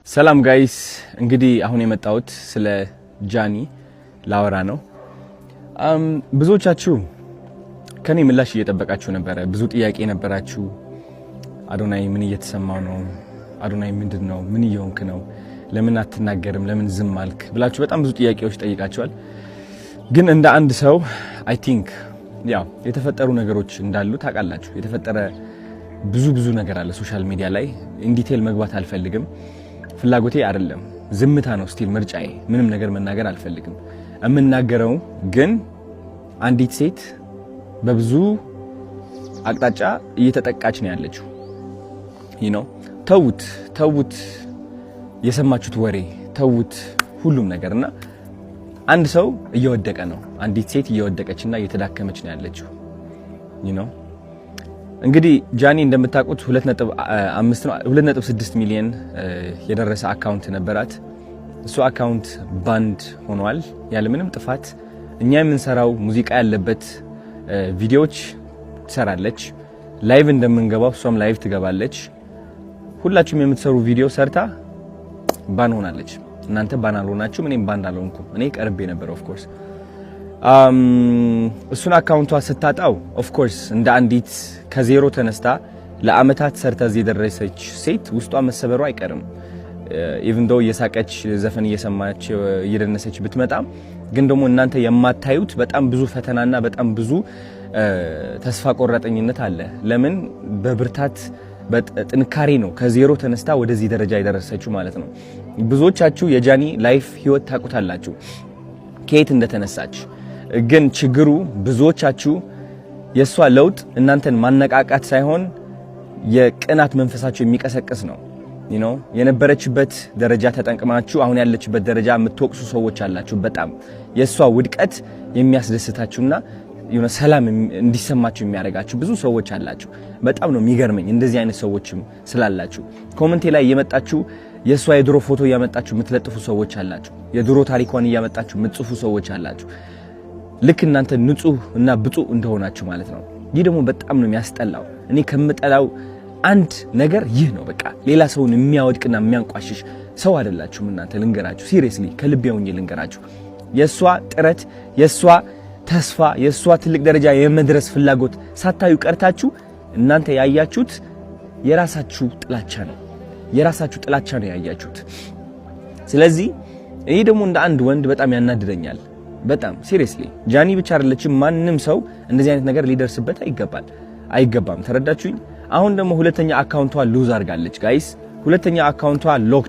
ሰላም ጋይስ እንግዲህ አሁን የመጣሁት ስለ ጃኒ ላወራ ነው። ብዙዎቻችሁ ከኔ ምላሽ እየጠበቃችሁ ነበር። ብዙ ጥያቄ ነበራችሁ። አዶናይ ምን እየተሰማው ነው? አዶናይ ምንድነው? ምን እየሆንክ ነው? ለምን አትናገርም? ለምን ዝም አልክ? ብላችሁ በጣም ብዙ ጥያቄዎች ጠይቃችኋል። ግን እንደ አንድ ሰው አይ ቲንክ ያው የተፈጠሩ ነገሮች እንዳሉ ታውቃላችሁ። የተፈጠረ ብዙ ነገር አለ ሶሻል ሚዲያ ላይ። ኢን ዲቴል መግባት አልፈልግም። ፍላጎቴ አይደለም። ዝምታ ነው ስቲል ምርጫዬ። ምንም ነገር መናገር አልፈልግም። እምናገረው ግን አንዲት ሴት በብዙ አቅጣጫ እየተጠቃች ነው ያለችው። ተውት የሰማችሁት ወሬ ተውት ሁሉም ነገርና አንድ ሰው እየወደቀ ነው። አንዲት ሴት እየወደቀችና እየተዳከመች ነው ያለችው። እንግዲህ ጃኒ እንደምታውቁት 2.6 ሚሊዮን የደረሰ አካውንት ነበራት። እሱ አካውንት ባንድ ሆኗል ያለ ምንም ጥፋት። እኛ የምንሰራው ሙዚቃ ያለበት ቪዲዮዎች ትሰራለች። ላይቭ እንደምንገባው እሷም ላይቭ ትገባለች። ሁላችሁም የምትሰሩ ቪዲዮ ሰርታ ባን ሆናለች። እናንተ ባን አልሆናችሁም፣ እኔም ባን አልሆንኩም። እኔ ቀርቤ ነበር ኦፍ ኮርስ። እሱን አካውንቷ ስታጣው ኦፍ ኮርስ እንደ አንዲት ከዜሮ ተነስታ ለአመታት ሰርታ እዚህ የደረሰች ሴት ውስጧ መሰበሩ አይቀርም። ኢቭን ዶ እየሳቀች ዘፈን እየሰማች እየደነሰች ብትመጣም ግን ደግሞ እናንተ የማታዩት በጣም ብዙ ፈተናና በጣም ብዙ ተስፋ ቆራጠኝነት አለ። ለምን በብርታት በጥንካሬ ነው ከዜሮ ተነስታ ወደዚህ ደረጃ የደረሰችው ማለት ነው። ብዙዎቻችሁ የጃኒ ላይፍ ህይወት ታውቁታላችሁ ከየት እንደተነሳች። ግን ችግሩ ብዙዎቻችሁ የሷ ለውጥ እናንተን ማነቃቃት ሳይሆን የቅናት መንፈሳችሁ የሚቀሰቅስ ነው። የነበረችበት ደረጃ ተጠንቅማችሁ አሁን ያለችበት ደረጃ የምትወቅሱ ሰዎች አላችሁ። በጣም የሷ ውድቀት የሚያስደስታችሁና ሰላም እንዲሰማችሁ የሚያደርጋችሁ ብዙ ሰዎች አላችሁ። በጣም ነው የሚገርመኝ እንደዚህ አይነት ሰዎችም ስላላችሁ። ኮሜንቴ ላይ እየመጣችሁ የሷ የድሮ ፎቶ እያመጣችሁ የምትለጥፉ ሰዎች አላችሁ። የድሮ ታሪኳን እያመጣችሁ የምትጽፉ ሰዎች አላችሁ። ልክ እናንተ ንጹህ እና ብፁዕ እንደሆናችሁ ማለት ነው። ይህ ደግሞ በጣም ነው የሚያስጠላው። እኔ ከምጠላው አንድ ነገር ይህ ነው። በቃ ሌላ ሰውን የሚያወድቅና የሚያንቋሽሽ ሰው አይደላችሁም እናንተ። ልንገራችሁ፣ ሲሪየስሊ ከልቤ ሆኜ ልንገራችሁ። የሷ ጥረት፣ የሷ ተስፋ፣ የሷ ትልቅ ደረጃ የመድረስ ፍላጎት ሳታዩ ቀርታችሁ እናንተ ያያችሁት የራሳችሁ ጥላቻ ነው። የራሳችሁ ጥላቻ ነው ያያችሁት። ስለዚህ እኔ ደግሞ እንደ አንድ ወንድ በጣም ያናድደኛል። በጣም ሲሪየስሊ ጃኒ ብቻ አይደለችም፣ ማንም ሰው እንደዚህ አይነት ነገር ሊደርስበት አይገባም። ተረዳችሁኝ? አሁን ደግሞ ሁለተኛ አካውንቷ ሉዝ አድርጋለች ጋይስ። ሁለተኛ አካውንቷ ሎክ